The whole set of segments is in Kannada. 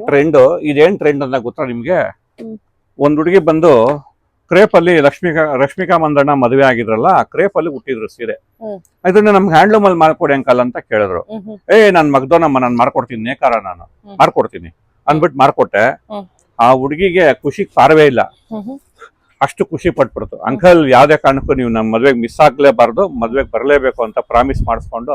ಟ್ರೆಂಡ್. ಇದೇನ್ ಟ್ರೆಂಡ್ ಅಂತ ಗೊತ್ತಾ ನಿಮ್ಗೆ? ಒಂದ್ ಹುಡುಗಿ ಬಂದು ಕ್ರೇಪ್ ಅಲ್ಲಿ ರಶ್ಮಿಕಾ ಮಂದಣ್ಣ ಮದುವೆ ಆಗಿದ್ರಲ್ಲ, ಕ್ರೇಪ್ ಅಲ್ಲಿ ಹುಟ್ಟಿದ್ರು ಸೀರೆ. ಇದನ್ನ ನಮ್ಗೆ ಹ್ಯಾಂಡ್ಲೂಮ್ ಅಲ್ಲಿ ಮಾಡ್ಕೊಡಿ ಅಂಕಲ್ ಅಂತ ಕೇಳಿದ್ರು. ನನ್ ಮಗ್ದೋನಮ್ಮ, ನಾನ್ ಮಾಡ್ಕೊಡ್ತೀನಿ, ನೇಕಾರ ನಾನು ಮಾಡ್ಕೊಡ್ತೀನಿ ಅಂದ್ಬಿಟ್ಟು ಮಾಡ್ಕೊಟ್ಟೆ. ಆ ಹುಡುಗಿಗೆ ಖುಷಿ ಪಾರವೇ ಇಲ್ಲ, ಅಷ್ಟು ಖುಷಿ ಪಟ್ಬಿಡ್ತು. ಅಂಕಲ್ ಯಾವ್ದೇ ಕಾರಣಕ್ಕೂ ನೀವು ನಮ್ಮ ಮದ್ವೆಗೆ ಮಿಸ್ ಆಗ್ಲೇಬಾರ್ದು, ಮದ್ವೆಗೆ ಬರಲೇಬೇಕು ಅಂತ ಪ್ರಾಮಿಸ್ ಮಾಡಿಸ್ಕೊಂಡು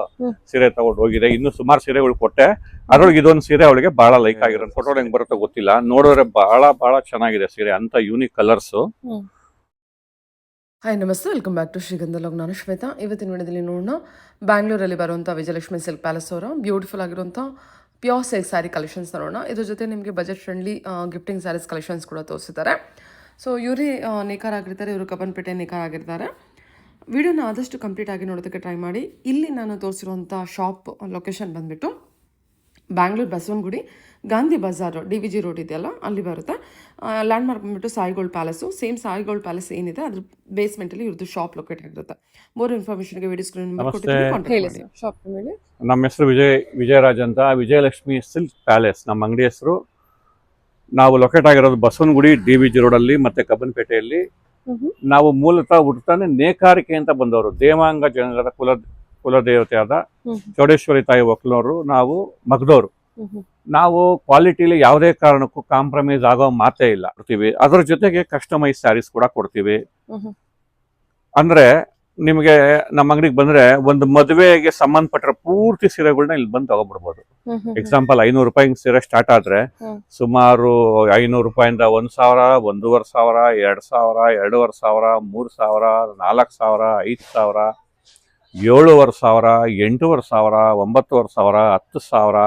ಸೀರೆ ತಗೊಂಡು ಹೋಗಿದೆ. ಇನ್ನು ಸುಮಾರು ಸೀರೆಗಳು ಕೊಟ್ಟೆ, ಅದ್ರೊಳಗೆ ಇದೊಂದು ಸೀರೆ ಅವಳಿಗೆ ಬಹಳ ಲೈಕ್ ಆಗಿರೋ. ಫೋಟೋ ಹೆಂಗ್ ಬರುತ್ತೋ ಗೊತ್ತಿಲ್ಲ, ನೋಡಿದ್ರೆ ಬಹಳ ಚೆನ್ನಾಗಿದೆ ಸೀರೆ, ಅಂತ ಯೂನಿಕ್ ಕಲರ್ಸ್. ಹಾಯ್ ನಮಸ್ತೆ, welcome back to Srigandha log. ನಾನು ಶ್ವೇತಾ. ಇವತ್ತಿನ ವಿಡಿಯೋದಲ್ಲಿ ನೋಡೋಣ ಬ್ಯಾಂಗ್ಳೂರಲ್ಲಿ ಬರುವಂಥ ವಿಜಯಲಕ್ಷ್ಮಿ ಸಿಲ್ಕ್ ಪ್ಯಾಲೇಸ್ ಅವರ ಬ್ಯೂಟಿಫುಲ್ ಆಗಿರುವಂಥ ಪ್ಯೂರ್ ಸಿಲ್ಕ್ ಸ್ಯಾರಿ ಕಲೆಕ್ಷನ್ಸ್ ನೋಡೋಣ. ಇದ್ರ ಜೊತೆ ನಿಮಗೆ budget friendly gifting saris collections ಕೂಡ ತೋರಿಸಿದ್ದಾರೆ. ಸೊ ಇವರೇ ನೇಕಾರ ಆಗಿರ್ತಾರೆ, ಇವರು ಕಬ್ಬನ್ಪೇಟೆ ನೇಕಾರ ಆಗಿರ್ತಾರೆ. ವಿಡಿಯೋನ ಆದಷ್ಟು ಕಂಪ್ಲೀಟ್ ಆಗಿ ನೋಡೋದಕ್ಕೆ ಟ್ರೈ ಮಾಡಿ. ಇಲ್ಲಿ ನಾನು ತೋರಿಸಿರುವಂಥ ಶಾಪ್ ಲೊಕೇಶನ್ ಬಂದುಬಿಟ್ಟು ಬ್ಯಾಂಗ್ಳೂರು ಬಸವನಗುಡಿ, ಗಾಂಧಿ ಬಜಾರ್, DVG ರೋಡ್ ಇದೆಯಲ್ಲ ಅಲ್ಲಿ ಬರುತ್ತೆ. ಲ್ಯಾಂಡ್ ಮಾರ್ಕ್ ಬಂದುಬಿಟ್ಟು Sai gold palace. Same Sai gold palace ಏನಿದೆ ಅದ್ರ ಬೇಸ್ಮೆಂಟಲ್ಲಿ ಇವ್ರದ್ದು ಶಾಪ್ ಲೊಕೇಟ್ ಆಗಿರುತ್ತೆ. ಮೋರ್ ಇನ್ಫಾರ್ಮೇಷನ್ಗೆ ವಿಡಿಯೋ ಸ್ಕ್ರೀನ್ ಕೊಟ್ಟಿದ್ದೀನಿ. ಶಾಪ್ ಮೇಲೆ ನಮ್ಮ ಹೆಸರು ವಿಜಯರಾಜ್ ಅಂತ, ವಿಜಯಲಕ್ಷ್ಮಿ ಸಿಲ್ಕ್ ಪ್ಯಾಲೇಸ್ ನಮ್ಮ ಅಂಗಡಿ ಹೆಸರು. ನಾವು ಲೊಕೇಟ್ ಆಗಿರೋದು ಬಸವನಗುಡಿ, DVG ರೋಡಲ್ಲಿ ಮತ್ತೆ ಕಬ್ಬನ್ಪೇಟೆಯಲ್ಲಿ. ನಾವು ಮೂಲತಃ ಹುಟ್ಟುತ್ತಾನೆ ನೇಕಾರಿಕೆ ಅಂತ ಬಂದವರು. ದೇವಾಂಗ ಜನರ ಕುಲದೇವತೆಯಾದ ಚೌಡೇಶ್ವರಿ ತಾಯಿ ಒಕ್ಕಲವರು ನಾವು ಮಗದವರು. ನಾವು ಕ್ವಾಲಿಟಿಲಿ ಯಾವುದೇ ಕಾರಣಕ್ಕೂ ಕಾಂಪ್ರಮೈಸ್ ಆಗೋ ಮಾತೇ ಇಲ್ಲ. ಕೊಡ್ತೀವಿ, ಅದ್ರ ಜೊತೆಗೆ ಕಸ್ಟಮೈಸ್ ಸ್ಯಾರೀಸ್ ಕೂಡ ಕೊಡ್ತೀವಿ. ಅಂದ್ರೆ ನಿಮಗೆ ನಮ್ಮ ಅಂಗಡಿಗೆ ಬಂದ್ರೆ ಒಂದು ಮದುವೆಗೆ ಸಂಬಂಧಪಟ್ಟ ಪೂರ್ತಿ ಸೀರೆಗಳನ್ನ ಇಲ್ಲಿ ಬಂದು ತಗೊಂಡ್ಬಿಡ್ಬೋದು. ಎಕ್ಸಾಂಪಲ್, 500 ರೂಪಾಯಿ ಸೀರೆ ಸ್ಟಾರ್ಟ್ ಆದ್ರೆ ಸುಮಾರು 500 ರೂಪಾಯಿಂದ 1000, 1500, 2000, 2500, 3000, 4000, 5000, 7500, 8000, 9000, 10000, 15000,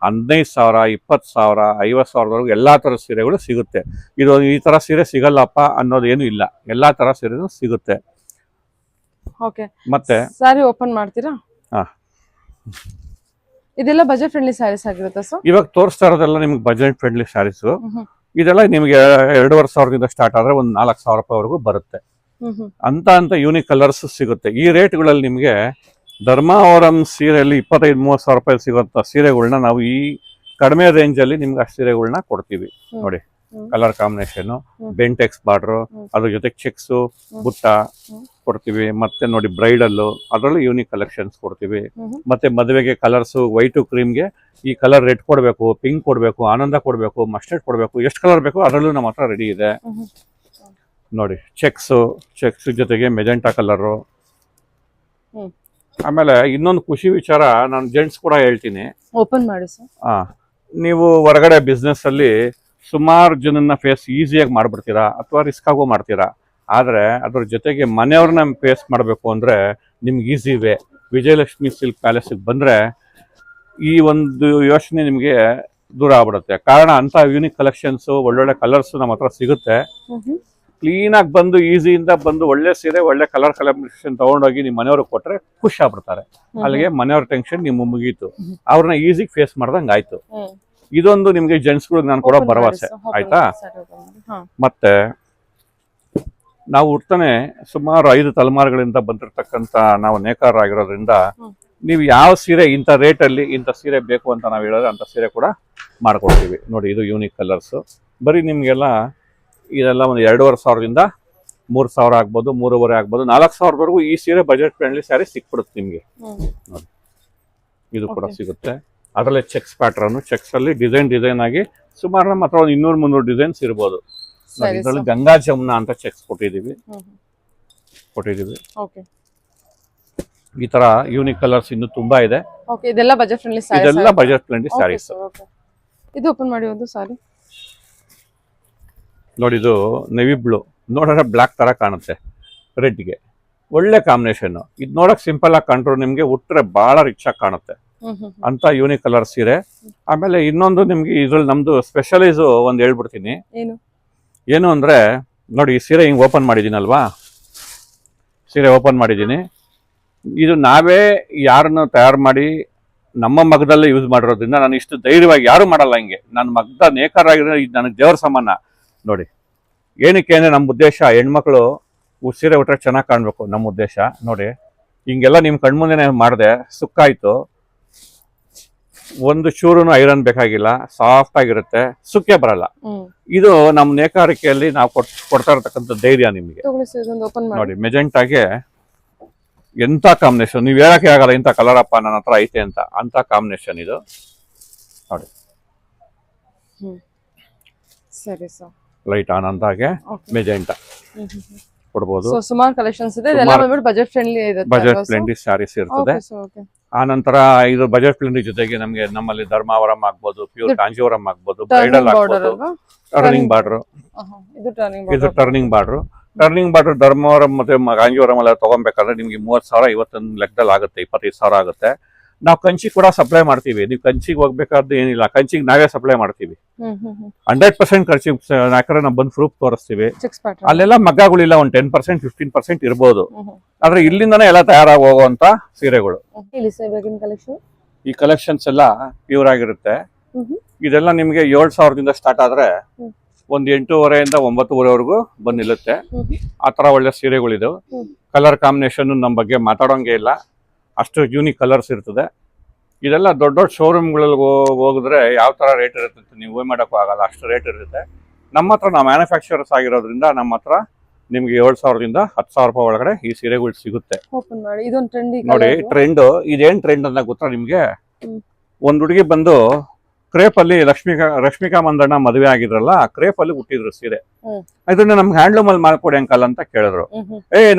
20000, 50,000 ಎಲ್ಲಾ ತರ ಸೀರೆಗಳು ಸಿಗುತ್ತೆ. ಇದು ಈ ತರ ಸೀರೆ ಸಿಗಲ್ಲಪ್ಪ ಅನ್ನೋದೇನು ಇಲ್ಲ, ಎಲ್ಲಾ ತರ ಸೀರೆನೂ ಸಿಗುತ್ತೆ. ಓಕೆ, ಮತ್ತೆ ಸ್ಯಾರಿ ಓಪನ್ ಮಾಡ್ತೀರಾ? ಇದೆಲ್ಲ ಬಜೆಟ್ ಫ್ರೆಂಡ್ಲಿ ಸ್ಯಾರೀಸ್ ಆಗಿರುತ್ತೆ ಸರ್. ಇವಾಗ ತೋರಿಸ್ತಾ ಇರೋದೆಲ್ಲ ನಿಮ್ಗೆ ಬಜೆಟ್ ಫ್ರೆಂಡ್ಲಿ ಸ್ಯಾರೀಸ್. ಇದೆಲ್ಲ ನಿಮ್ಗೆ 2500 ಸ್ಟಾರ್ಟ್ ಆದ್ರೆ ಒಂದು 4000 ರೂಪಾಯಿವರೆಗೂ ಬರುತ್ತೆ. ಅಂತ ಯೂನಿಕ್ ಕಲರ್ಸ್ ಸಿಗುತ್ತೆ. ಈ ರೇಟ್ಗಳಲ್ಲಿ ನಿಮ್ಗೆ ಧರ್ಮಾವರಂ ಸೀರೆಯಲ್ಲಿ 25-30 ರೂಪಾಯಿ ಸಿಗುವಂತ ಸೀರೆಗಳನ್ನ ನಾವು ಈ ಕಡಿಮೆ ರೇಂಜ್ ಅಲ್ಲಿ ನಿಮ್ಗೆ ಅಷ್ಟು ಸೀರೆಗಳನ್ನ ಕೊಡ್ತೀವಿ. ನೋಡಿ, ಕಲರ್ ಕಾಂಬಿನೇಷನ್, ಬೆಂಟೆಕ್ಸ್ ಬಾರ್ಡರ್, ಅದ್ರ ಜೊತೆಗೆ ಚೆಕ್ಸ್, ಬುಟ್ಟ ಕೊಡ್ತೀವಿ. ಮತ್ತೆ ನೋಡಿ ಬ್ರೈಡಲ್, ಅದರಲ್ಲೂ ಯೂನಿಕ್ ಕಲೆಕ್ಷನ್ಸ್ ಕೊಡ್ತೀವಿ. ಮತ್ತೆ ಮದುವೆಗೆ ಕಲರ್ಸ್, ವೈಟ್ ಕ್ರೀಮ್ಗೆ ಈ ಕಲರ್ ರೆಡ್ ಕೊಡಬೇಕು, ಪಿಂಕ್ ಕೊಡಬೇಕು, ಆನಂದ ಕೊಡಬೇಕು, ಮಸ್ಟರ್ಡ್ ಕೊಡಬೇಕು, ಎಷ್ಟು ಕಲರ್ ಬೇಕು ಅದರಲ್ಲೂ ನಮ್ಮ ಹತ್ರ ರೆಡಿ ಇದೆ. ನೋಡಿ, ಚೆಕ್ಸ್ ಜೊತೆಗೆ ಮೆಜೆಂಟಾ ಕಲರು. ಆಮೇಲೆ ಇನ್ನೊಂದು ಖುಷಿ ವಿಚಾರ, ನಾನು ಜೆಂಟ್ಸ್ ಕೂಡ ಹೇಳ್ತೀನಿ, ಓಪನ್ ಮಾಡಿ ಸರ್. ನೀವು ಹೊರಗಡೆ ಬಿಸ್ನೆಸ್ ಅಲ್ಲಿ ಸುಮಾರು ಜನನ್ನ ಫೇಸ್ ಈಸಿಯಾಗಿ ಮಾಡ್ಬಿಡ್ತೀರಾ ಅಥವಾ ರಿಸ್ಕ್ ಆಗೋ ಮಾಡ್ತೀರಾ. ಆದ್ರೆ ಅದ್ರ ಜೊತೆಗೆ ಮನೆಯವ್ರನ್ನ ಫೇಸ್ ಮಾಡಬೇಕು ಅಂದ್ರೆ ನಿಮ್ಗೆ ಈಸಿ ವೇ. ವಿಜಯಲಕ್ಷ್ಮಿ ಸಿಲ್ಕ್ ಪ್ಯಾಲೇಸ್ಗೆ ಬಂದ್ರೆ ಈ ಒಂದು ಯೋಚನೆ ನಿಮ್ಗೆ ದೂರ ಆಗ್ಬಿಡುತ್ತೆ. ಕಾರಣ ಅಂತ ಯೂನಿಕ್ ಕಲೆಕ್ಷನ್ಸ್, ಒಳ್ಳೊಳ್ಳೆ ಕಲರ್ಸ್ ನಮ್ಮ ಹತ್ರ ಸಿಗುತ್ತೆ. ಕ್ಲೀನ್ ಆಗಿ ಬಂದು ಈಸಿಯಿಂದ ಬಂದು ಒಳ್ಳೆ ಸೀರೆ, ಒಳ್ಳೆ ಕಲರ್ ಕಲೆಕ್ಷನ್ ತಗೊಂಡೋಗಿ ನಿಮ್ಮ ಮನೆಯವ್ರಿಗೆ ಕೊಟ್ರೆ ಖುಷಿ ಆಗ್ಬಿಡ್ತಾರೆ. ಅಲ್ಲಿಗೆ ಮನೆಯವ್ರ ಟೆನ್ಷನ್ ನಿಮ್ಮ ಮುಗೀತು, ಅವ್ರನ್ನ ಈಸಿ ಫೇಸ್ ಮಾಡ್ದಂಗೆ ಆಯ್ತು. ಇದೊಂದು ನಿಮ್ಗೆ ಜೆಂಟ್ಸ್ಗಳಿಗೆ ನಾನು ಕೊಡೋ ಭರವಸೆ, ಆಯ್ತಾ? ಮತ್ತೆ ನಾವು ಹುಡ್ತಾನೆ ಸುಮಾರು 5 ತಲೆಮಾರುಗಳಿಂದ ಬಂದಿರತಕ್ಕಂತ ನಾವು ನೇಕಾರ ಆಗಿರೋದ್ರಿಂದ ನೀವು ಯಾವ ಸೀರೆ ಇಂಥ ರೇಟಲ್ಲಿ ಇಂಥ ಸೀರೆ ಬೇಕು ಅಂತ ನಾವು ಹೇಳಿದ್ರೆ ಅಂಥ ಸೀರೆ ಕೂಡ ಮಾಡ್ಕೊಡ್ತೀವಿ. ನೋಡಿ, ಇದು ಯೂನಿಕ್ ಕಲರ್ಸ್. ಬರೀ ನಿಮ್ಗೆಲ್ಲ ಇದೆಲ್ಲ ಒಂದು 2500 3000 ಆಗ್ಬೋದು, 3,500 ಆಗ್ಬೋದು, 4000ವರೆಗೂ ಈ ಸೀರೆ ಬಜೆಟ್ ಫ್ರೆಂಡ್ಲಿ ಸ್ಯಾರಿ ಸಿಕ್ಬಿಡುತ್ತೆ ನಿಮ್ಗೆ. ನೋಡಿ, ಇದು ಕೂಡ ಸಿಗುತ್ತೆ. ಅದರಲ್ಲೇ ಚೆಕ್ಸ್ ಪ್ಯಾಟ್ರನ್, ಚೆಕ್ಸ್ ಅಲ್ಲಿ ಡಿಸೈನ್ ಆಗಿ ಸುಮಾರು ನಮ್ಮ ಹತ್ರ ಒಂದು 200-300 ಡಿಸೈನ್ಸ್ ಇರ್ಬೋದು. ಇದರಲ್ಲಿ ಗಂಗಾ ಜಮುನಾ ಅಂತ ಚೆಕ್ಸ್ ಕೊಟ್ಟಿದ್ದೀವಿ. ಈ ತರ ಯೂನಿಕ್ ಕಲರ್ಸ್ ಇನ್ನು ತುಂಬಾ ಇದೆ. ಇದೆಲ್ಲ ಬಜೆಟ್ ಫ್ರೆಂಡ್ಲಿ ಸ್ಯಾರೀಸ್. ಇದು ಓಪನ್ ಮಾಡಿ ಒಂದು ಸಾರಿ. ನೋಡಿ, ಇದು ನೆವಿ ಬ್ಲೂ, ನೋಡಿದ್ರೆ ಬ್ಲಾಕ್ ತರ ಕಾಣುತ್ತೆ, ರೆಡ್ಗೆ ಒಳ್ಳೆ ಕಾಂಬಿನೇಷನ್. ಇದು ನೋಡಕ್ ಸಿಂಪಲ್ ಆಗಿ ಕಂಡ್ರು ನಿಮ್ಗೆ ಉಟ್ರೆ ಬಹಳ ರಿಚ್ ಆಗಿ ಕಾಣುತ್ತೆ ಅಂತ ಯೂನಿಕ್ ಕಲರ್ ಸೀರೆ. ಆಮೇಲೆ ಇನ್ನೊಂದು ನಿಮ್ಗೆ ಇದ್ರಲ್ಲಿ ನಮ್ದು ಸ್ಪೆಷಲೈಸ್ ಒಂದು ಹೇಳ್ಬಿಡ್ತೀನಿ. ಏನು ಅಂದ್ರೆ ನೋಡಿ, ಈ ಸೀರೆ ಹಿಂಗ್ ಓಪನ್ ಮಾಡಿದೀನಲ್ವಾ, ಸೀರೆ ಓಪನ್ ಮಾಡಿದೀನಿ. ಇದು ನಾವೇ ಯಾರನ್ನು ತಯಾರು ಮಾಡಿ ನಮ್ಮ ಮಗದಲ್ಲೇ ಯೂಸ್ ಮಾಡಿರೋದ್ರಿಂದ ನಾನು ಇಷ್ಟು ಧೈರ್ಯವಾಗಿ ಯಾರು ಮಾಡಲ್ಲ. ಹಿಂಗೆ ನನ್ನ ಮಗದ ನೇಕಾರ ಆಗಿರೋ ಇದು ನನಗೆ ದೇವರ ಸಮಾನ. ನೋಡಿ, ಏನಕ್ಕೆ ಅಂದ್ರೆ ನಮ್ಮ ಉದ್ದೇಶ ಹೆಣ್ಮಕ್ಳು ಸೀರೆ ಉಟ್ರೆ ಚೆನ್ನಾಗಿ ಕಾಣ್ಬೇಕು, ನಮ್ಮ ಉದ್ದೇಶ. ನೋಡಿ, ಹಿಂಗೆಲ್ಲ ನಿಮ್ ಕಣ್ಮುಂದೆನೆ ಮಾಡಿದೆ, ಸುಕ್ಕಾಯ್ತು. ಒಂದು ಚೂರುನು ಐರನ್ ಬೇಕಾಗಿಲ್ಲ, ಸಾಫ್ಟ್ ಆಗಿರುತ್ತೆ, ಸುಕ್ಕೆ ಬರಲ್ಲ. ಇದು ನಮ್ಮ ನೇಕಾರಿಕೆಯಲ್ಲಿ ನಾವು ಕೊಡ್ತಾ ಇರತಕ್ಕಂಥ ಧೈರ್ಯ ನಿಮಗೆ. ನೋಡಿ ಮೆಜೆಂಟಾಗೆ ಎಂತ ಕಾಂಬಿನೇಷನ್, ನೀವು ಹೇಳಕ್ಕೆ ಆಗಲ್ಲ ಇಂಥ ಕಲರ್ ಅಪ್ಪ ನನ್ನ ಹತ್ರ ಐತೆ ಅಂತ ಕಾಂಬಿನೇಷನ್ ಇದು ನೋಡಿ. ಸರಿ ಸರ್. ಲೈಟ್ ಆನ್ ಅಂದಾಗೆ ಮೆಜೆಂಟಾ ಕೊಡ್ಬೋದು. ಸುಮಾರು ಕಲೆಕ್ಷನ್ಸ್ ಇದೆ, ಇದೆಲ್ಲ ಬಂದ್ಬಿಟ್ಟು ಬಜೆಟ್ ಫ್ರೆಂಡ್ಲಿ ಇರುತ್ತೆ, ಬಜೆಟ್ ಫ್ರೆಂಡ್ಲಿ ಸ್ಯಾರೀಸ್ ಇರ್ತದೆ. ಆ ನಂತರ ಇದು ಬಜೆಟ್ ಫ್ರೆಂಡ್ಲಿ ಜೊತೆಗೆ ನಮಗೆ ನಮ್ಮಲ್ಲಿ ಧರ್ಮಾವರಂ ಆಗ್ಬೋದು, ಪ್ಯೂರ್ ಕಾಂಜೀವರಂ ಆಗ್ಬೋದು, ಬ್ರೈಡಲ್ ಆಗ್ಬೋದು, ಟರ್ನಿಂಗ್ ಬಾರ್ಡರ್, ಇದು turning border. Turning border Dharmavaram ಮತ್ತೆ ಕಾಂಜೀವರಂ ಎಲ್ಲ ತಗೊಬೇಕಾದ್ರೆ ನಿಮ್ಗೆ 30,000 ಇವತ್ತೊಂದು ಲೆಕ್ಕದಲ್ಲಿ ಆಗುತ್ತೆ, 25,000 ಆಗುತ್ತೆ. ನಾವು ಕಂಚಿ ಕೂಡ ಸಪ್ಲೈ ಮಾಡ್ತೀವಿ. ನೀವು ಕಂಚಿಗೆ ಹೋಗ್ಬೇಕಾದ್ದು ಏನಿಲ್ಲ, ಕಂಚಿಗೆ ನಾವೇ ಸಪ್ಲೈ ಮಾಡ್ತೀವಿ. 100% ಖರ್ಚು, ಯಾಕಂದ್ರೆ ನಾವು ಬಂದು ಪ್ರೂಫ್ ತೋರಿಸ್ತೀವಿ. ಅಲ್ಲೆಲ್ಲ ಮಗ್ಗಗಳಿಲ್ಲ, ಒಂದು 10% 15% ಇರ್ಬೋದು. ಆದ್ರೆ ಇಲ್ಲಿಂದನೇ ಎಲ್ಲ ತಯಾರಾಗಿ ಹೋಗುವಂತ ಸೀರೆಗಳು. ಈ ಕಲೆಕ್ಷನ್ಸ್ ಎಲ್ಲ ಪ್ಯೂರ್ ಆಗಿರುತ್ತೆ. ಇದೆಲ್ಲ ನಿಮ್ಗೆ 7,000ದಿಂದ ಸ್ಟಾರ್ಟ್ ಆದ್ರೆ ಒಂದು 8,500 9,500ವರೆಗೂ ಬಂದು ನಿಲ್ಲುತ್ತೆ. ಆ ತರ ಒಳ್ಳೆ ಸೀರೆಗಳಿದು. ಕಲರ್ ಕಾಂಬಿನೇಷನ್ ನಮ್ಮ ಬಗ್ಗೆ ಮಾತಾಡೋಂಗೆ ಇಲ್ಲ, ಅಷ್ಟು ಯೂನಿಕ್ ಕಲರ್ಸ್ ಇರ್ತದೆ. ಇದೆಲ್ಲ ದೊಡ್ಡ ದೊಡ್ಡ ಶೋರೂಮ್ಗಳಲ್ಲಿ ಹೋಗಿದ್ರೆ ಯಾವ ತರ ರೇಟ್ ಇರುತ್ತೆ ನೀವು ಊಹೆ ಮಾಡೋಕ್ಕೂ ಆಗಲ್ಲ, ಅಷ್ಟು ರೇಟ್ ಇರುತ್ತೆ. ನಮ್ಮ ಹತ್ರ ನಾವು ಮ್ಯಾನುಫ್ಯಾಕ್ಚರರ್ಸ್ ಆಗಿರೋದ್ರಿಂದ ನಮ್ಮ ಹತ್ರ ನಿಮ್ಗೆ 7,000ದಿಂದ 10,000 ರೂಪಾಯಿ ಒಳಗಡೆ ಈ ಸೀರೆಗಳು ಸಿಗುತ್ತೆ. ನೋಡಿ ಟ್ರೆಂಡ್, ಇದೇನ್ ಟ್ರೆಂಡ್ ಅಂತ ಗೊತ್ತಾ ನಿಮ್ಗೆ? ಒಂದ್ ಹುಡುಗಿ ಬಂದು ಕ್ರೇಪ್ ಅಲ್ಲಿ ರಶ್ಮಿಕಾ ಮಂದಣ್ಣ ಮದುವೆ ಆಗಿದ್ರಲ್ಲ, ಕ್ರೇಪ್ ಅಲ್ಲಿ ಹುಟ್ಟಿದ್ರು ಸೀರೆ. ಇದನ್ನ ನಮ್ಗೆ ಹ್ಯಾಂಡ್ಲೂಮ್ ಅಲ್ಲಿ ಮಾಡ್ಕೊಡಿ ಅಂಕಲ್ ಅಂತ ಕೇಳಿದ್ರು.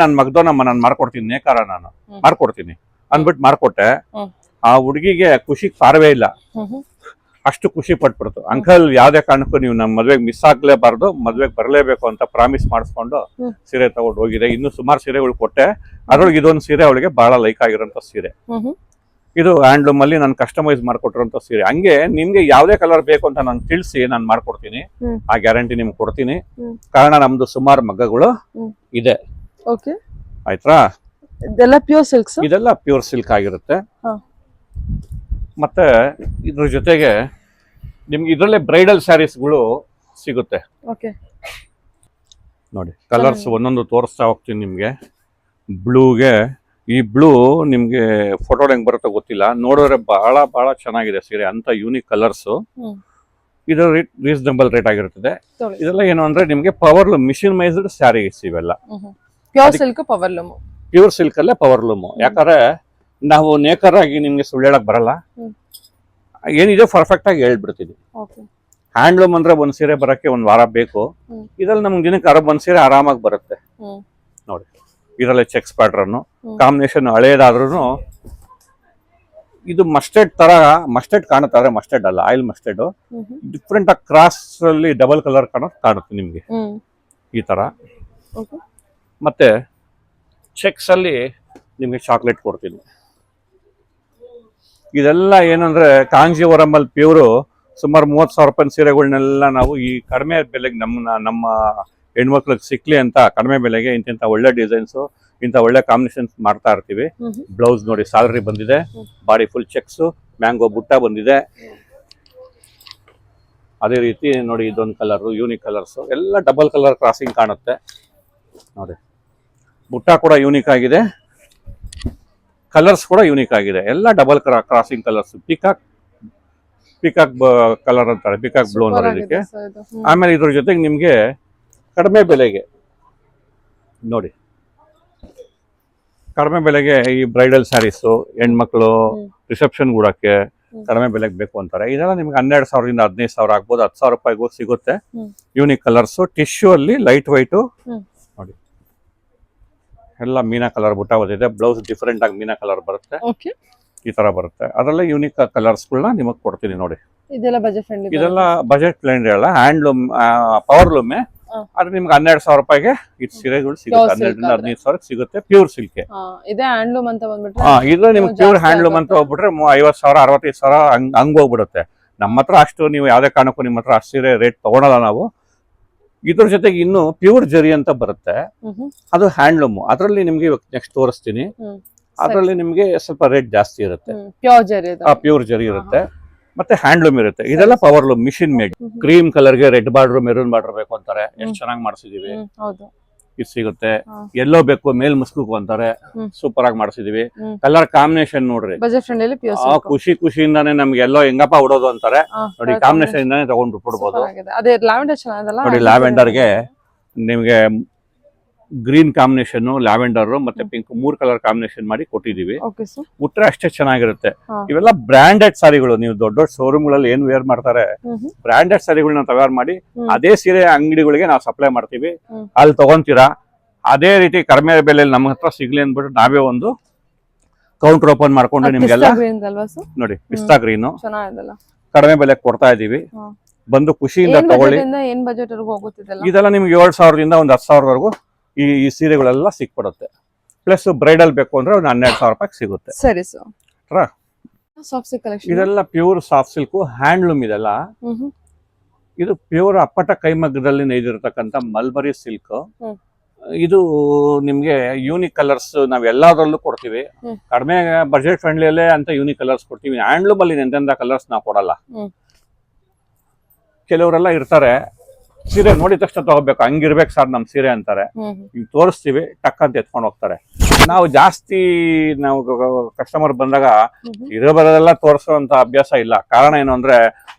ನಾನ್ ಮಗ್ದೋನಮ್ಮ, ನಾನ್ ಮಾಡ್ಕೊಡ್ತೀನಿ, ನೇಕಾರ ನಾನು ಮಾಡ್ಕೊಡ್ತೀನಿ ಅಂದ್ಬಿಟ್ಟು ಮಾಡ್ಕೊಟ್ಟೆ. ಆ ಹುಡುಗಿಗೆ ಖುಷಿಗೆ ಪಾರವೇ ಇಲ್ಲ, ಅಷ್ಟು ಖುಷಿ ಪಟ್ಬಿಡ್ತು. ಅಂಕಲ್ ಯಾವ್ದೇ ಕಾರಣಕ್ಕೂ ನೀವು ನಮ್ಮ ಮದ್ವೆಗೆ ಮಿಸ್ ಆಗ್ಲೇಬಾರ್ದು, ಮದ್ವೆಗೆ ಬರ್ಲೇಬೇಕು ಅಂತ ಪ್ರಾಮಿಸ್ ಮಾಡಿಸ್ಕೊಂಡು ಸೀರೆ ತಗೊಂಡು ಹೋಗಿದೆ. ಇನ್ನು ಸುಮಾರು ಸೀರೆಗಳು ಕೊಟ್ಟೆ, ಅದ್ರೊಳಗೆ ಇದೊಂದು ಸೀರೆ ಅವಳಿಗೆ ಬಹಳ ಲೈಕ್ ಆಗಿರೋಂಥ ಸೀರೆ. ಇದು ಹ್ಯಾಂಡ್ಲೂಮ್ ಅಲ್ಲಿ ನಾನು ಕಸ್ಟಮೈಸ್ ಮಾಡ್ಕೊಟ್ಟಿರೋಂಥ ಸೀರೆ. ಹಂಗೆ ನಿಮ್ಗೆ ಯಾವ್ದೇ ಕಲರ್ ಬೇಕು ಅಂತ ನಾನು ತಿಳಿಸಿ ನಾನು ಮಾಡ್ಕೊಡ್ತೀನಿ, ಆ ಗ್ಯಾರಂಟಿ ನಿಮ್ಗೆ ಕೊಡ್ತೀನಿ. ಕಾರಣ ನಮ್ದು ಸುಮಾರು ಮಗ್ಗಗಳು ಇದೆ, ಆಯ್ತಾ? ಇದೆಲ್ಲ ಪ್ಯೂರ್ ಸಿಲ್ಕ್ ಆಗಿರುತ್ತೆ. ಮತ್ತೆ ಇದ್ರ ಜೊತೆಗೆ ನಿಮ್ಗೆ ಇದ್ರಲ್ಲೇ ಬ್ರೈಡಲ್ ಸ್ಯಾರೀಸ್ಗಳು ಸಿಗುತ್ತೆ. ನೋಡಿ ಕಲರ್ಸ್ ಒಂದೊಂದು ತೋರಿಸ್ತಾ ಹೋಗ್ತೀನಿ ನಿಮ್ಗೆ. ಬ್ಲೂಗೆ, ಈ ಬ್ಲೂ ನಿಮ್ಗೆ ಫೋಟೋ ಹೆಂಗ್ ಬರುತ್ತೋ ಗೊತ್ತಿಲ್ಲ, ನೋಡಿದ್ರೆ ಬಹಳ ಬಹಳ ಚೆನ್ನಾಗಿದೆ ಸೀರೆ, ಅಂತ ಯೂನಿಕ್ ಕಲರ್ಸ್. ಇದು ರೀಸನಬಲ್ ರೇಟ್ ಆಗಿರುತ್ತದೆ. ಇದೆಲ್ಲ ಏನು ಅಂದ್ರೆ ನಿಮ್ಗೆ ಪವರ್ಲೂಮ್ ಮಿಷಿನ್ ಮೈಸ್ಡ್ ಸ್ಯಾರೀಸ್ ಇವೆಲ್ಲ. ಪ್ಯೂರ್ ಸಿಲ್ಕ್ ಅಲ್ಲೇ ಪವರ್ಲೂಮ್. ಯಾಕಂದ್ರೆ ನಾವು ನೇಕರ್ ಆಗಿ ನಿಮ್ಗೆ ಸುಳ್ಳು ಹೇಳಕ್ ಬರಲ್ಲ, ಏನಿದೆ ಪರ್ಫೆಕ್ಟ್ ಆಗಿ ಹೇಳ್ಬಿಡ್ತೀವಿ. ಹ್ಯಾಂಡ್ಲೂಮ್ ಅಂದ್ರೆ ಒಂದ್ ಸೀರೆ ಬರಕ್ಕೆ ಒಂದ್ ವಾರ ಬೇಕು, ಇದ್ರಲ್ಲಿ ನಮ್ಗೆ ದಿನಕ್ಕೆ ಒಂದ್ ಸೀರೆ ಆರಾಮಾಗಿ ಬರುತ್ತೆ. ನೋಡಿ ಇದರಲ್ಲೇ ಚೆಕ್ಸ್ ಪ್ಯಾಟ್ರನ್ ಕಾಂಬಿನೇಷನ್ ಹಳೇದಾದ್ರೂ ಇದು ಮಸ್ಟರ್ಡ್ ತರ, ಮಸ್ಟರ್ಡ್ ಕಾಣುತ್ತೆ, ಮಸ್ಟರ್ಡ್ ಅಲ್ಲ, ಆಯಿಲ್ ಮಸ್ಟರ್ಡ್. ಡಿಫ್ರೆಂಟ್ ಆಗಿ ಕ್ರಾಸ್ ಅಲ್ಲಿ ಡಬಲ್ ಕಲರ್ ಕಾಣುತ್ತೆ ನಿಮ್ಗೆ ಈ ತರ. ಮತ್ತೆ ಚೆಕ್ಸ್ ಅಲ್ಲಿ ನಿಮ್ಗೆ ಚಾಕ್ಲೇಟ್ ಕೊಡ್ತೀನಿ. ಇದೆಲ್ಲ ಏನಂದ್ರೆ ಕಾಂಜೀವರಂ ಅಲ್ಲಿ ಪ್ಯೂರು ಸುಮಾರು 30,000 ರೂಪಾಯಿ ಸೀರೆಗಳನ್ನೆಲ್ಲ ನಾವು ಈ ಕಡಿಮೆ ಬೆಲೆಗೆ ನಮ್ಮ ಹೆಣ್ಮಕ್ಳಿಗೆ ಸಿಕ್ಲಿ ಅಂತ ಕಡಿಮೆ ಬೆಲೆಗೆ ಇಂಥ ಒಳ್ಳೆ ಡಿಸೈನ್ಸ್, ಇಂಥ ಒಳ್ಳೆ ಕಾಂಬಿನೇಷನ್ಸ್ ಮಾಡ್ತಾ ಇರ್ತೀವಿ. ಬ್ಲೌಸ್ ನೋಡಿ ಸಾಲರಿ ಬಂದಿದೆ, ಬಾಡಿ ಫುಲ್ ಚೆಕ್ಸ್, ಮ್ಯಾಂಗೋ ಬುಟ್ಟ ಬಂದಿದೆ. ಅದೇ ರೀತಿ ನೋಡಿ ಇದೊಂದು ಕಲರ್, ಯೂನಿಕ್ ಕಲರ್ಸ್ ಎಲ್ಲ ಡಬಲ್ ಕಲರ್ ಕ್ರಾಸಿಂಗ್ ಕಾಣುತ್ತೆ. ನೋಡಿ ಬುಟ್ಟ ಕೂಡ ಯೂನಿಕ್ ಆಗಿದೆ, ಕಲರ್ಸ್ ಕೂಡ ಯೂನಿಕ್ ಆಗಿದೆ, ಎಲ್ಲ double crossing colours. Peacock colour ಅಂತಾರೆ, ಪಿಕಾಕ್ ಬ್ಲೂ ಅನ್ನೋದಕ್ಕೆ. ಆಮೇಲೆ ಇದ್ರ ಜೊತೆಗೆ ನಿಮ್ಗೆ ಕಡಿಮೆ ಬೆಲೆಗೆ ನೋಡಿ, ಕಡಿಮೆ ಬೆಲೆಗೆ ಈ ಬ್ರೈಡಲ್ ಸ್ಯಾರೀಸು, ಹೆಣ್ಮಕ್ಳು ರಿಸೆಪ್ಷನ್ ಕೂಡಕ್ಕೆ ಕಡಿಮೆ ಬೆಲೆಗೆ ಬೇಕು ಅಂತಾರೆ. ಇದೆಲ್ಲ ನಿಮ್ಗೆ 12,000ದಿಂದ 15,000 ಆಗ್ಬೋದು, 10,000 ರೂಪಾಯಿಗೂ ಸಿಗುತ್ತೆ. ಯೂನಿಕ್ ಕಲರ್ಸ್, ಟಿಶ್ಯೂ ಅಲ್ಲಿ ಲೈಟ್ ವೈಟು. ನೋಡಿ ಎಲ್ಲ ಮೀನಾ ಕಲರ್ ಬುಟ್ಟ ಬಂದಿದೆ, ಬ್ಲೌಸ್ ಡಿಫರೆಂಟ್ ಆಗಿ ಮೀನಾ ಕಲರ್ ಬರುತ್ತೆ, ಈ ತರ ಬರುತ್ತೆ. ಅದರಲ್ಲೇ ಯೂನಿಕ್ ಕಲರ್ಸ್ಗಳನ್ನ ನಿಮಗೆ ಕೊಡ್ತೀನಿ. ನೋಡಿ ಇದೆಲ್ಲ ಬಜೆಟ್ ಫ್ರೆಂಡ್ಲಿ ಅಲ್ಲ, ಹ್ಯಾಂಡ್ಲೂಮ್ ಪವರ್ಲೂಮೇ. ಆದ್ರೆ ನಿಮ್ಗೆ 12,000 ರೂಪಾಯಿಗೆ ಇದು ಸೀರೆಗಳು ಸಿಗುತ್ತೆ, 12ರಿಂದ 15,000 ಸಿಗುತ್ತೆ. ಪ್ಯೂರ್ ಸಿಲ್ಕ್ ಇದೆ ಹ್ಯಾಂಡ್ಲೂಮ್ ಅಂತ ಬಂದ್ಬಿಟ್ರೆ, ಇದು ನಿಮ್ಗೆ ಪ್ಯೂರ್ ಹ್ಯಾಂಡ್ಲೂಮ್ ಅಂತ ಹೋಗ್ಬಿಟ್ರೆ 50,000 65,000 ಹಂಗ್ ಹೋಗ್ಬಿಡುತ್ತೆ. ನಮ್ಮ ಹತ್ರ ಅಷ್ಟು ನೀವು ಯಾವ್ದೇ ಕಾರಣಕ್ಕೂ ನಿಮ್ಮ ಹತ್ರ ಅಷ್ಟು ಸೀರೆ ರೇಟ್ ತಗೊಳಲ್ಲ ನಾವು. ಇದ್ರ ಜೊತೆಗೆ ಇನ್ನು ಪ್ಯೂರ್ ಜರಿ ಅಂತ ಬರುತ್ತೆ, ಅದು ಹ್ಯಾಂಡ್ಲೂಮ್. ಅದರಲ್ಲಿ ನಿಮ್ಗೆ ನೆಕ್ಸ್ಟ್ ತೋರಿಸ್ತೀನಿ. ಅದರಲ್ಲಿ ನಿಮ್ಗೆ ಸ್ವಲ್ಪ ರೇಟ್ ಜಾಸ್ತಿ ಇರುತ್ತೆ, ಪ್ಯೂರ್ ಜರಿ ಇರುತ್ತೆ, ಮತ್ತೆ ಹ್ಯಾಂಡ್ಲೂಮ್ ಇರುತ್ತೆ. ಇದೆಲ್ಲ ಪವರ್ಲೂಮ್ ಮಿಷಿನ್ ಮೇಡ್. ಕ್ರೀಮ್ ಕಲರ್ಗೆ ರೆಡ್ ಬಾರ್ಡರ್ ಮೆರೂನ್ ಬಾರ್ಡರ್ ಬೇಕು ಅಂತಾರೆ, ಎಷ್ಟು ಚೆನ್ನಾಗಿ ಮಾಡಿಸಿದೀವಿ. ಇದು ಸಿಗುತ್ತೆ. ಹಾ. ಎಲ್ಲೋ ಬೇಕು ಮೇಲ್ ಮುಸ್ಕು ಅಂತಾರೆ, ಸೂಪರ್ ಆಗಿ ಮಾಡಿಸಿದೀವಿ. ಕಲರ್ ಕಾಂಬಿನೇಷನ್ ನೋಡ್ರಿ, ಬಜೆಟ್ ಫ್ರೆಂಡ್ಲಿ ಪ್ಯೂರ್ ಆ ಖುಷಿಯಿಂದಾನೆ ನಮ್ಗೆ ಎಲ್ಲೋ ಹೆಂಗಪ್ಪ ಉಡೋದು ಅಂತಾರೆ ನೋಡಿ. ಕಾಂಬಿನೇಷನ್ ಇಂದಾನೆ ತಗೊಂಡು ಬಿಡ್ಬೋದು ಅದೇ ಲ್ಯಾವೆಂಡರ್ ಚೆನ್ನಾಗಿದಲ್ಲ ನೋಡಿ. ಲ್ಯಾವೆಂಡರ್ಗೆ ನಿಮ್ಗೆ ಗ್ರೀನ್ ಕಾಂಬಿನೇಷನ್, ಲ್ಯಾವೆಂಡರ್ ಮತ್ತೆ ಪಿಂಕ್ 3 ಕಲರ್ ಕಾಂಬಿನೇಷನ್ ಮಾಡಿ ಕೊಟ್ಟಿದೀವಿ. Okay sir. ಉಟ್ರೆ ಅಷ್ಟೇ ಚೆನ್ನಾಗಿರುತ್ತೆ. ಇವೆಲ್ಲ ಬ್ರಾಂಡೆಡ್ ಸಾರಿಗಳು. ನೀವು ದೊಡ್ಡ ದೊಡ್ಡ ಶೋರೂಮ್ ಗಳಲ್ಲಿ ಏನ್ ವೇರ್ ಮಾಡ್ತಾರೆ, ಬ್ರಾಂಡೆಡ್ ಸಾರಿಗಳನ್ನ ತಯಾರು ಮಾಡಿ ಅದೇ ಸೀರೆ ಅಂಗಡಿಗಳಿಗೆ ನಾವು ಸಪ್ಲೈ ಮಾಡ್ತೀವಿ. ಅಲ್ಲಿ ತಗೊಂತೀರಾ, ಅದೇ ರೀತಿ ಕಡಿಮೆ ಬೆಲೆಯಲ್ಲಿ ನಮ್ಮ ಹತ್ರ ಸಿಗ್ಲಿ ಅಂದ್ಬಿಟ್ಟು ನಾವೇ ಒಂದು ಕೌಂಟರ್ ಓಪನ್ ಮಾಡ್ಕೊಂಡು ನಿಮ್ಗೆಲ್ಲ ನೋಡಿ ಪಿಸ್ತಾ ಗ್ರೀನು ಕಡಿಮೆ ಬೆಲೆಗೆ ಕೊಡ್ತಾ ಇದೀವಿ. ಬಂದು ಖುಷಿಯಿಂದ ತಗೊಳ್ಳಿ. ಏನ್ ಬಜೆಟ್ ಹೋಗುತ್ತಿದೆಲ್ಲ ಇದೆಲ್ಲ ನಿಮ್ಗೆ 7,000ದಿಂದ ಒಂದು 10,000ವರೆಗೂ ಈ ಸೀರೆಗಳೆಲ್ಲ ಸಿಕ್ಬಿಡುತ್ತೆ. ಪ್ಲಸ್ ಬ್ರೈಡಲ್ ಬೇಕು ಅಂದ್ರೆ ಒಂದು 12,000 ರೂಪಾಯಿ ಸಿಗುತ್ತೆ. ಸರಿ ಸರ್. ಸಾಫ್ಟ್ ಸಿಲ್ಕ್ ಕಲೆಕ್ಷನ್ ಇದೆಲ್ಲ ಪ್ಯೂರ್ ಸಾಫ್ಟ್ ಸಿಲ್ಕ್, ಹ್ಯಾಂಡ್ಲೂಮ್. ಇದೆಲ್ಲ ಇದು ಪ್ಯೂರ್ ಅಪ್ಪಟ ಕೈಮಗ್ಗದಲ್ಲಿ ನೇಯ್ದಿರತಕ್ಕಂತ ಮಲ್ಬರಿ ಸಿಲ್ಕ್. ಇದು ನಿಮ್ಗೆ ಯೂನಿಕ್ ಕಲರ್ಸ್ ನಾವ್ ಎಲ್ಲಾದ್ರಲ್ಲೂ ಕೊಡ್ತೀವಿ. ಕಡಿಮೆ ಬಜೆಟ್ ಫ್ರೆಂಡ್ಲಿ ಅಲ್ಲೇ ಅಂತ ಯೂನಿಕ್ ಕಲರ್ಸ್ ಕೊಡ್ತೀವಿ. ಹ್ಯಾಂಡ್ಲೂಮ್ ಅಲ್ಲಿ ಎಂತೆಂತ ಕಲರ್ಸ್ ನಾವು ಕೊಡಲ್ಲ. ಕೆಲವರೆಲ್ಲ ಇರ್ತಾರೆ, ಸೀರೆ ನೋಡಿದ ತಕ್ಷಣ ತಗೋಬೇಕು, ಹಂಗಿರ್ಬೇಕು ಸರ್ ನಮ್ ಸೀರೆ ಅಂತಾರೆ. ಈಗ ತೋರಿಸ್ತೀವಿ, ಟಕ್ ಅಂತ ಎತ್ಕೊಂಡು ಹೋಗ್ತಾರೆ. ನಾವು ಜಾಸ್ತಿ ಕಸ್ಟಮರ್ ಬಂದಾಗ ಬರೋದೆಲ್ಲ ತೋರಿಸುವಂತ ಅಭ್ಯಾಸ ಇಲ್ಲ. ಕಾರಣ ಏನು ಅಂದ್ರೆ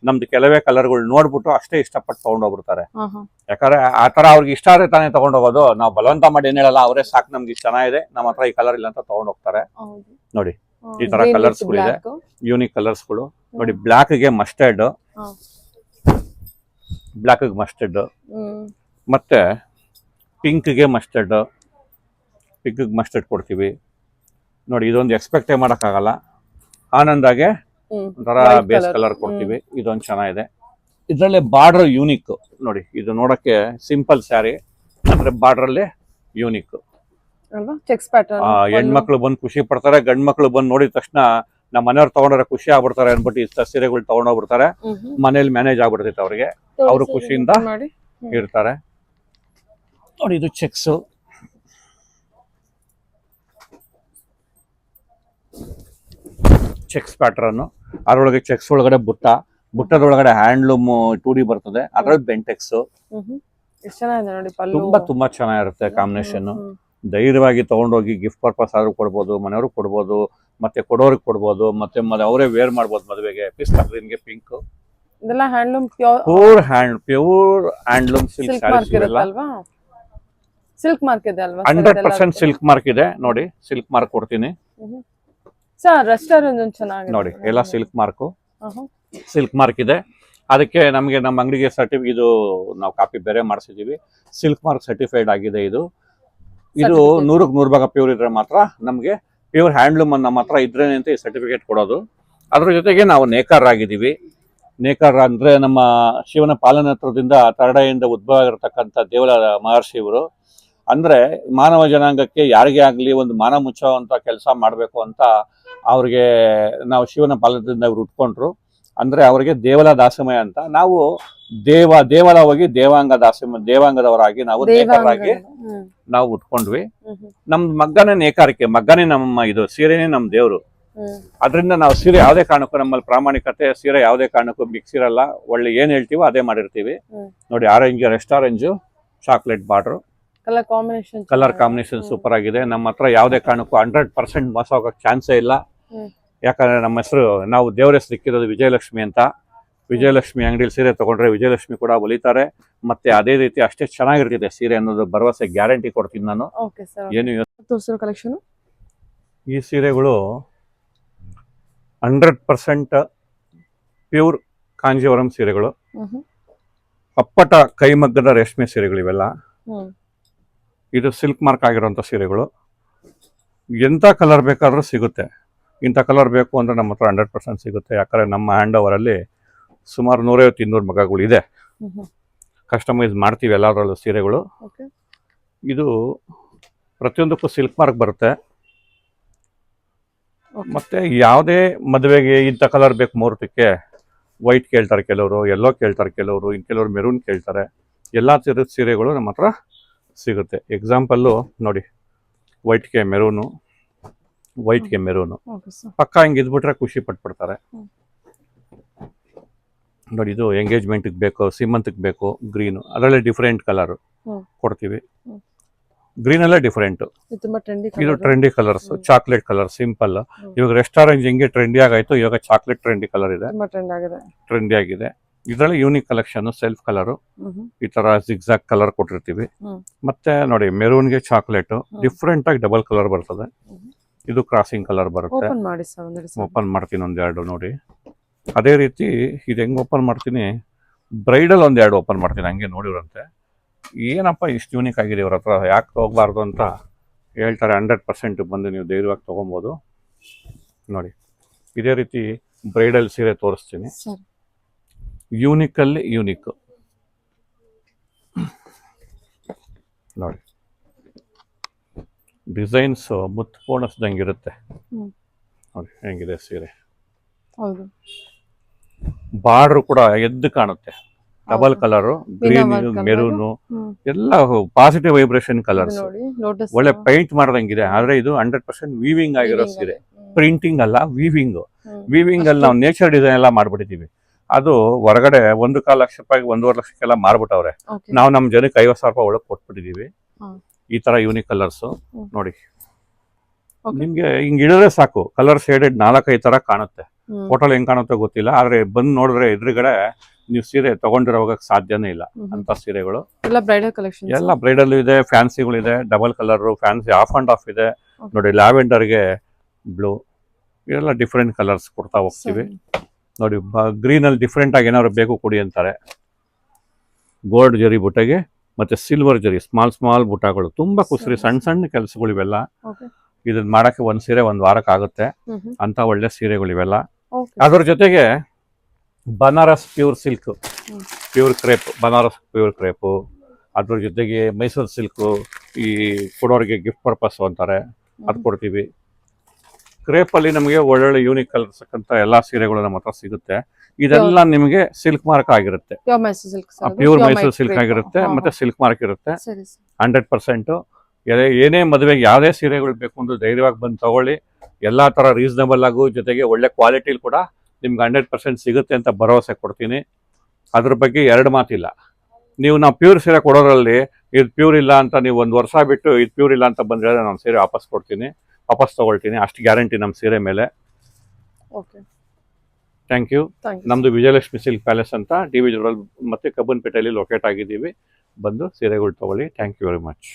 ನಮ್ದು ಕೆಲವೇ ಕಲರ್ಗಳು ನೋಡ್ಬಿಟ್ಟು ಅಷ್ಟೇ ಇಷ್ಟಪಟ್ಟು ತಗೊಂಡೋಗ್ಬಿಡ್ತಾರೆ. ಯಾಕಂದ್ರೆ ಆತರ ಅವ್ರಿಗೆ ಇಷ್ಟ ಆದ್ರೆ ತಾನೇ ತಗೊಂಡೋಗೋದು. ನಾವು ಬಲವಂತ ಮಾಡಿ ಏನ್ ಹೇಳಲ್ಲ, ಅವರೇ ಸಾಕು ನಮ್ಗೆ ಚೆನ್ನಾಗಿದೆ, ನಮ್ಮ ಹತ್ರ ಈ ಕಲರ್ ಇಲ್ಲ ಅಂತ ತಗೊಂಡೋಗ್ತಾರೆ. ನೋಡಿ ಈ ತರ ಕಲರ್ಸ್ ಇದೆ, ಯೂನಿಕ್ ಕಲರ್ಸ್ಗಳು ನೋಡಿ. ಬ್ಲಾಕ್ಗೆ ಮಸ್ಟರ್ಡ್, ಬ್ಲಾಕ್ಗೆ ಮಸ್ಟರ್ಡ್, ಮತ್ತೆ ಪಿಂಕ್ಗೆ ಮಸ್ಟರ್ಡ್, ಪಿಂಕ್ಗೆ ಮಸ್ಟರ್ಡ್ ಕೊಡ್ತೀವಿ ನೋಡಿ. ಇದೊಂದು ಎಕ್ಸ್ಪೆಕ್ಟೇ ಮಾಡೋಕ್ಕಾಗಲ್ಲ. ಆನಂದಾಗೆ ಒಂಥರ ಬೇಸ್ ಕಲರ್ ಕೊಡ್ತೀವಿ. ಇದೊಂದು ಚೆನ್ನಾಗಿದೆ. ಇದರಲ್ಲೇ ಬಾರ್ಡರ್ ಯೂನಿಕ್ ನೋಡಿ. ಇದು ನೋಡಕ್ಕೆ ಸಿಂಪಲ್ ಸ್ಯಾರಿ ಅಂದ್ರೆ ಬಾರ್ಡರ್ ಅಲ್ಲೇ ಯೂನಿಕ್. ಹೆಣ್ಮಕ್ಳು ಬಂದು ಖುಷಿ ಪಡ್ತಾರೆ, ಗಂಡ್ ಮಕ್ಳು ಬಂದು ನೋಡಿದ ತಕ್ಷಣ ನಮ್ಮ ಮನೆಯವ್ರು ತಗೊಂಡ್ರೆ ಖುಷಿ ಆಗ್ಬಿಡ್ತಾರೆ ಅನ್ಬಿಟ್ಟು ಈ ಸೀರೆಗಳು ತಗೊಂಡೋಗ್ಬಿಡ್ತಾರೆ. ಮನೇಲಿ ಮ್ಯಾನೇಜ್ ಆಗ್ಬಿಡ್ತೈತೆ ಅವ್ರಿಗೆ, ಅವರು ಖುಷಿಯಿಂದ ಇರ್ತಾರೆ ನೋಡಿ. ಇದು ಚೆಕ್ಸ್, ಚೆಕ್ಸ್ ಪ್ಯಾಟರ್ನ್. ಅದರೊಳಗೆ ಚೆಕ್ಸ್ ಒಳಗಡೆ ಬುಟ್ಟದೊಳಗಡೆ ಹ್ಯಾಂಡ್ಲೂಮ್ 2D ಬರ್ತದೆ. ಅದ್ರಲ್ಲಿ ಬೆಂಟೆಕ್ಸ್ ತುಂಬಾ ಚೆನ್ನಾಗಿರುತ್ತೆ ಕಾಂಬಿನೇಷನ್. ಧೈರ್ಯವಾಗಿ ತಗೊಂಡೋಗಿ ಗಿಫ್ಟ್ ಪರ್ಪಸ್ ಆದ್ರೂ ಕೊಡ್ಬೋದು, ಮನೆಯವ್ರಿಗೆ ಕೊಡ್ಬೋದು, ಮತ್ತೆ ಕೊಡೋರಿಗೆ ಕೊಡ್ಬೋದು, ಮತ್ತೆ ಅವರೇ ವೇರ್ ಮಾಡ್ಬೋದು ಮದುವೆಗೆ. ಪಿಸ್ತಾ ಗ್ರೀನ್ಗೆ pink, pure handloom silk sarees ಇವೆಲ್ಲ. ಸಿಲ್ಕ್ ಮಾರ್ಕ್ ಇದೆ ಅಲ್ವಾ? 100% ಸಿಲ್ಕ್ ಮಾರ್ಕ್ ಇದೆ ನೋಡಿ. ಸಿಲ್ಕ್ ಮಾರ್ಕ್ ಕೊಡ್ತೀನಿ ನೋಡಿ. ಎಲ್ಲ ಸಿಲ್ಕ್ ಮಾರ್ಕ್ ಇದೆ. ಅದಕ್ಕೆ ನಮಗೆ ನಮ್ಮ ಅಂಗಡಿಗೆ ಸರ್ಟಿಫಿಕೇಟ್, ಇದು ನಾವು ಕಾಪಿ ಬೇರೆ ಮಾಡಿಸಿದೀವಿ. ಸಿಲ್ಕ್ ಮಾರ್ಕ್ ಸರ್ಟಿಫೈಡ್ ಆಗಿದೆ. ಇದು 100ಕ್ಕೆ 100 ಭಾಗ ಪ್ಯೂರ್ ಇದ್ರೆ ಮಾತ್ರ ನಮಗೆ ಪ್ಯೂರ್ ಹ್ಯಾಂಡ್ಲೂಮ್ ನಮ್ಮ ಹತ್ರ ಇದ್ರೇನೆ ಅಂತ ಈ ಸರ್ಟಿಫಿಕೇಟ್ ಕೊಡೋದು. ಅದ್ರ ಜೊತೆಗೆ ನಾವು ನೇಕಾರ ಆಗಿದ್ದೀವಿ. ನೇಕಾರ ಅಂದ್ರೆ ನಮ್ಮ ಶಿವನ ಪಾಲನತ್ರದಿಂದ ತರಡೆಯಿಂದ ಉದ್ಭವ ಆಗಿರತಕ್ಕಂಥ ದೇವಲ ಮಹರ್ಷಿ ಇವರು. ಅಂದ್ರೆ ಮಾನವ ಜನಾಂಗಕ್ಕೆ ಯಾರಿಗೇ ಆಗ್ಲಿ ಒಂದು ಮಾನ ಮುಚ್ಚುವಂತ ಕೆಲಸ ಮಾಡ್ಬೇಕು ಅಂತ ಅವ್ರಿಗೆ ನಾವು ಶಿವನ ಪಾಲನದಿಂದ ಇವ್ರು ಉಟ್ಕೊಂಡ್ರು. ಅಂದ್ರೆ ಅವರಿಗೆ ದೇವಲ ದಾಸಮಯ ಅಂತ. ನಾವು ದೇವಲ ಹೋಗಿ ದೇವಾಂಗದವರಾಗಿ ನಾವು ನೇಕಾರರಾಗಿ ನಾವು ಉಟ್ಕೊಂಡ್ವಿ. ನಮ್ ಮಗ್ಗನೇ ನೇಕಾರಿಕೆ, ಮಗ್ಗನೇ ನಮ್ಮ ಇದು ಸೀರೆನೇ ನಮ್ ದೇವ್ರು. ಅದರಿಂದ ನಾವು ಸೀರೆ ಯಾವುದೇ ಕಾರಣಕ್ಕೂ, ನಮ್ಮಲ್ಲಿ ಪ್ರಾಮಾಣಿಕತೆ, ಸೀರೆ ಯಾವುದೇ ಕಾರಣಕ್ಕೂ ಮಿಕ್ಸ್ ಇರಲ್ಲ. ಒಳ್ಳೆ ಏನ್ ಹೇಳ್ತೀವೋ ಅದೇ ಮಾಡಿರ್ತೀವಿ ನೋಡಿ. Orange, rest orange, chocolate border, colour combination super ಆಗಿದೆ. ನಮ್ಮ ಹತ್ರ ಯಾವುದೇ ಕಾರಣಕ್ಕೂ 100% ಮೋಸ ಹೋಗಕ್ಕೆ ಚಾನ್ಸೇ ಇಲ್ಲ. ಯಾಕಂದ್ರೆ ನಮ್ಮ ಹೆಸರು, ನಾವು ದೇವ್ರ ಹೆಸರು ಇಕ್ಕಿರೋದು ವಿಜಯಲಕ್ಷ್ಮಿ ಅಂತ. ವಿಜಯಲಕ್ಷ್ಮಿ ಅಂಗಡಿಯಲ್ಲಿ ಸೀರೆ ತಗೊಂಡ್ರೆ ವಿಜಯಲಕ್ಷ್ಮಿ ಕೂಡ ಹೊಲಿತಾರೆ. ಮತ್ತೆ ಅದೇ ರೀತಿ ಅಷ್ಟೇ ಚೆನ್ನಾಗಿರ್ತಿದೆ ಸೀರೆ ಅನ್ನೋದು ಭರವಸೆ, ಗ್ಯಾರಂಟಿ ಕೊಡ್ತೀನಿ ನಾನು. ಏನು ಈ ಸೀರೆಗಳು 100% ಪ್ಯೂರ್ ಕಾಂಜೀವರಂ ಸೀರೆಗಳು, ಅಪ್ಪಟ ಕೈಮಗ್ಗದ ರೇಷ್ಮೆ ಸೀರೆಗಳು ಇವೆಲ್ಲ. ಇದು ಸಿಲ್ಕ್ ಮಾರ್ಕ್ ಆಗಿರುವಂತ ಸೀರೆಗಳು. ಎಂತ ಕಲರ್ ಬೇಕಾದ್ರೂ ಸಿಗುತ್ತೆ. ಇಂಥ ಕಲರ್ ಬೇಕು ಅಂದ್ರೆ ನಮ್ಮ ಹತ್ರ 100% ಸಿಗುತ್ತೆ. ಯಾಕಂದ್ರೆ ನಮ್ಮ ಹ್ಯಾಂಡ್ ಓವರ್ ಅಲ್ಲಿ ಸುಮಾರು 150-200 ಮಗಗಳು ಇದೆ. ಕಸ್ಟಮೈಸ್ ಮಾಡ್ತೀವಿ ಎಲ್ಲದರಲ್ಲೂ ಸೀರೆಗಳು. ಇದು ಪ್ರತಿಯೊಂದಕ್ಕೂ ಸಿಲ್ಕ್ ಮಾರ್ಕ್ ಬರುತ್ತೆ. ಮತ್ತೆ ಯಾವುದೇ ಮದುವೆಗೆ ಇಂಥ ಕಲರ್ ಬೇಕು, ಮುಹೂರ್ತಕ್ಕೆ ವೈಟ್ ಕೇಳ್ತಾರೆ ಕೆಲವರು, ಯೆಲ್ಲೋ ಕೇಳ್ತಾರೆ ಕೆಲವರು, ಕೆಲವರು ಮೆರೂನ್ ಕೇಳ್ತಾರೆ. ಎಲ್ಲಾ ಥರದ ಸೀರೆಗಳು ನಮ್ಮ ಹತ್ರ ಸಿಗುತ್ತೆ. ಎಕ್ಸಾಂಪಲ್ಲು ನೋಡಿ, ವೈಟ್ಗೆ ಮೆರೂನು, ಪಕ್ಕ ಹಿಂಗೆ ಇದ್ಬಿಟ್ರೆ ಖುಷಿ ಪಟ್ಬಿಡ್ತಾರೆ ನೋಡಿ. ಇದು ಎಂಗೇಜ್ಮೆಂಟ್ಗೆ ಬೇಕು, ಸೀಮಂತಕ್ಕೆ ಬೇಕು, ಗ್ರೀನು, ಅದರಲ್ಲೇ ಡಿಫ್ರೆಂಟ್ ಕಲರ್ ಕೊಡ್ತೀವಿ. ಗ್ರೀನಲ್ಲೇ ಡಿಫ್ರೆಂಟು. ಇದು ತುಂಬಾ ಟ್ರೆಂಡಿ ಇದು colour. Trendy colours, chocolate colour simple. ಇವಾಗ ರೆಸ್ಟೋರೆಂಟ್ ಹೆಂಗೆ ಟ್ರೆಂಡಿ ಆಗಾಯ್ತು, ಇವಾಗ ಚಾಕ್ಲೇಟ್ ಟ್ರೆಂಡಿ ಕಲರ್ ಇದೆ, ತುಂಬಾ ಟ್ರೆಂಡ್ ಆಗಿದೆ. ಟ್ರೆಂಡಿ ಆಗಿದೆ. ಇದರಲ್ಲಿ ಯೂನಿಕ್ ಕಲೆಕ್ಷನ್ ಸೆಲ್ಫ್ ಕಲರು, ಈ ತರ ಜಿಗ್ಜಾಗ್ ಕಲರ್ ಕೊಟ್ಟಿರ್ತೀವಿ. ಮತ್ತೆ ನೋಡಿ ಮೆರೂನ್ಗೆ ಚಾಕ್ಲೇಟ್ ಡಿಫ್ರೆಂಟ್ ಆಗಿ ಡಬಲ್ ಕಲರ್ ಬರ್ತದೆ. ಇದು ಕ್ರಾಸಿಂಗ್ ಕಲರ್ ಬರುತ್ತೆ. ಓಪನ್ ಮಾಡಿ ಸರ್ ಒಂದೆರಡು ಸಲ. ಓಪನ್ ಮಾಡ್ತೀನಿ ಒಂದೆರಡು ನೋಡಿ. ಅದೇ ರೀತಿ ಇದು ಹೆಂಗ್ ಓಪನ್ ಮಾಡ್ತೀನಿ, ಬ್ರೈಡಲ್ ಒಂದೆರಡು ಓಪನ್ ಮಾಡ್ತೀನಿ, ಹಂಗೆ ನೋಡಿವ್ರಂತೆ ಏನಪ್ಪ ಇಷ್ಟು ಯೂನಿಕ್ ಆಗಿದೆ ಇವ್ರ ಹತ್ರ, ಯಾಕೆ ಹೋಗ್ಬಾರ್ದು ಅಂತ ಹೇಳ್ತಾರೆ. 100% ಬಂದು ನೀವು ಧೈರ್ಯವಾಗಿ ತೊಗೊಬೋದು. ನೋಡಿ ಇದೇ ರೀತಿ ಬ್ರೈಡಲ್ ಸೀರೆ ತೋರಿಸ್ತೀನಿ, ಸರ್ ಯೂನಿಕಲ್ಲಿ ಯೂನಿಕ್. ನೋಡಿ ಡಿಸೈನ್ಸ್ ಮುತ್ತು ಪೋಣಿಸ್ದಂಗಿರುತ್ತೆ. ನೋಡಿ ಹೆಂಗಿದೆ ಸೀರೆ. ಹೌದು. ಬಾರ್ಡ್ರು ಕೂಡ ಎದ್ದು ಕಾಣುತ್ತೆ, ಡಬಲ್ ಕಲರು, ಗ್ರೀನ್ ಮೆರೂನು ಎಲ್ಲ ಪಾಸಿಟಿವ್ ವೈಬ್ರೇಷನ್ ಕಲರ್ಸ್. ನೋಡಿ ಲೋಟಸ್ ಒಳ್ಳೆ ಪೈಂಟ್ ಮಾಡ್ದಂಗಿದೆ. ಆದ್ರೆ ಇದು 100% ವೀವಿಂಗ್ ಆಗಿರೋ ಸೀರೆ, ಪ್ರಿಂಟಿಂಗ್ ಅಲ್ಲ ವೀವಿಂಗ್. ವೀವಿಂಗ್ ಅಲ್ಲಿ ನಾವು ನೇಚರ್ ಡಿಸೈನ್ ಎಲ್ಲ ಮಾಡ್ಬಿಟ್ಟಿದೀವಿ. ಅದು ಹೊರಗಡೆ 1.25 ಲಕ್ಷ ರೂಪಾಯಿಗೆ 1.5 ಲಕ್ಷಕ್ಕೆಲ್ಲ ಮಾರ್ಬಿಟ್ಟವ್ರೆ. ನಾವು ನಮ್ಮ ಜನಕ್ಕೆ 50,000 ರೂಪಾಯಿ ಒಳಗೆ ಕೊಟ್ಬಿಟ್ಟಿದೀವಿ. ಈ ತರ ಯೂನಿಕ್ ಕಲರ್ಸ್ ನೋಡಿ. ನಿಮ್ಗೆ ಹಿಂಗ್ ಇಳಿದ್ರೆ ಸಾಕು, ಕಲರ್ ಶೇಡೆಡ್ 4-5 ತರ ಕಾಣುತ್ತೆ. ಫೋಟೋಲ್ ಹೆಂಗ್ ಕಾಣುತ್ತೆ ಗೊತ್ತಿಲ್ಲ, ಆದ್ರೆ ಬಂದ್ ನೋಡಿದ್ರೆ ಎದುರುಗಡೆ ನೀವು ಸೀರೆ ತಗೊಂಡಿರೋ ಹೋಗಕ್ ಸಾಧ್ಯನೇ ಇಲ್ಲ ಅಂತ ಸೀರೆಗಳು. ಎಲ್ಲ ಬ್ರೈಡಲ್ ಕಲೆಕ್ಷನ್, ಎಲ್ಲ ಬ್ರೈಡಲ್ ಇದೆ, ಫ್ಯಾನ್ಸಿಗಳು ಇದೆ, double colour fancy of and of ಇದೆ. ನೋಡಿ ಲ್ಯಾವೆಂಡರ್ಗೆ ಬ್ಲೂ, ಇದೆಲ್ಲ ಡಿಫ್ರೆಂಟ್ ಕಲರ್ಸ್ ಕೊಡ್ತಾ ಹೋಗ್ತೀವಿ. ನೋಡಿ ಗ್ರೀನ್ ಅಲ್ಲಿ ಡಿಫ್ರೆಂಟ್ ಆಗಿ ಏನಾದ್ರು ಬೇಕು ಕೊಡಿ ಅಂತಾರೆ. ಗೋಲ್ಡ್ ಜರಿ ಬುಟ್ಟೆಗೆ ಮತ್ತೆ ಸಿಲ್ವರ್ ಜರಿ ಸ್ಮಾಲ್ ಬುಟ್ಟಗಳು, ತುಂಬಾ ಕುಸ್ರಿ ಸಣ್ಣ ಸಣ್ಣ ಕೆಲಸಗಳು ಇವೆಲ್ಲ. ಇದನ್ನ ಮಾಡಕ್ಕೆ ಒಂದ್ ಸೀರೆ 1 ವಾರಕ್ಕೆ ಆಗುತ್ತೆ ಅಂತ ಒಳ್ಳೆ ಸೀರೆಗಳು ಇವೆಲ್ಲ. ಅದ್ರ ಜೊತೆಗೆ Banaras pure silk, pure crepe, Banaras pure crepe, ಅದ್ರ ಜೊತೆಗೆ ಮೈಸೂರು ಸಿಲ್ಕು, ಈ ಕೊಡೋರಿಗೆ ಗಿಫ್ಟ್ ಪರ್ಪಸ್ ಅಂತಾರೆ, ಅದು ಕೊಡ್ತೀವಿ. ಕ್ರೇಪಲ್ಲಿ ನಮಗೆ ಒಳ್ಳೊಳ್ಳೆ ಯೂನಿಕ್ ಕಲರ್ಸ್ ಅಂತ ಎಲ್ಲಾ ಸೀರೆಗಳು ನಮ್ಮ ಹತ್ರ ಸಿಗುತ್ತೆ. ಇದೆಲ್ಲ ನಿಮಗೆ ಸಿಲ್ಕ್ ಮಾರ್ಕ್ ಆಗಿರುತ್ತೆ, ಪ್ಯೂರ್ ಮೈಸೂರು ಸಿಲ್ಕ್ ಆಗಿರುತ್ತೆ, ಮತ್ತೆ ಸಿಲ್ಕ್ ಮಾರ್ಕ್ ಇರುತ್ತೆ 100%. ಏನೇ ಮದುವೆಗೆ ಯಾವುದೇ ಸೀರೆಗಳು ಬೇಕು ಅಂದ್ರೆ ಧೈರ್ಯವಾಗಿ ಬಂದು ತಗೊಳ್ಳಿ. ಎಲ್ಲಾ ತರ ರೀಸನಬಲ್ ಆಗು, ಜೊತೆಗೆ ಒಳ್ಳೆ ಕ್ವಾಲಿಟಿಲಿ ಕೂಡ ನಿಮ್ಗೆ 100% ಸಿಗುತ್ತೆ ಅಂತ ಭರವಸೆ ಕೊಡ್ತೀನಿ. ಅದ್ರ ಬಗ್ಗೆ 2 ಮಾತಿಲ್ಲ. ನಾವು ಪ್ಯೂರ್ ಸೀರೆ ಕೊಡೋದ್ರಲ್ಲಿ ಇದು ಪ್ಯೂರ್ ಇಲ್ಲ ಅಂತ ನೀವು 1 ವರ್ಷ ಬಿಟ್ಟು ಇದು ಪ್ಯೂರ್ ಇಲ್ಲ ಅಂತ ಬಂದ್ರೆ ನಾನು ಸೀರೆ ವಾಪಸ್ ತಗೊಳ್ತೀನಿ, ಅಷ್ಟು ಗ್ಯಾರಂಟಿ ನಮ್ಮ ಸೀರೆ ಮೇಲೆ. Thank you. ನಮ್ದು ವಿಜಯಲಕ್ಷ್ಮಿ ಸಿಲ್ಕ್ ಪ್ಯಾಲೇಸ್ ಅಂತ DV ಜೋಡಲ್ ಮತ್ತೆ ಕಬ್ಬನ್ಪೇಟೆಯಲ್ಲಿ ಲೊಕೇಟ್ ಆಗಿದ್ದೀವಿ. ಬಂದು ಸೀರೆಗಳು ತಗೊಳ್ಳಿ. Thank you very much.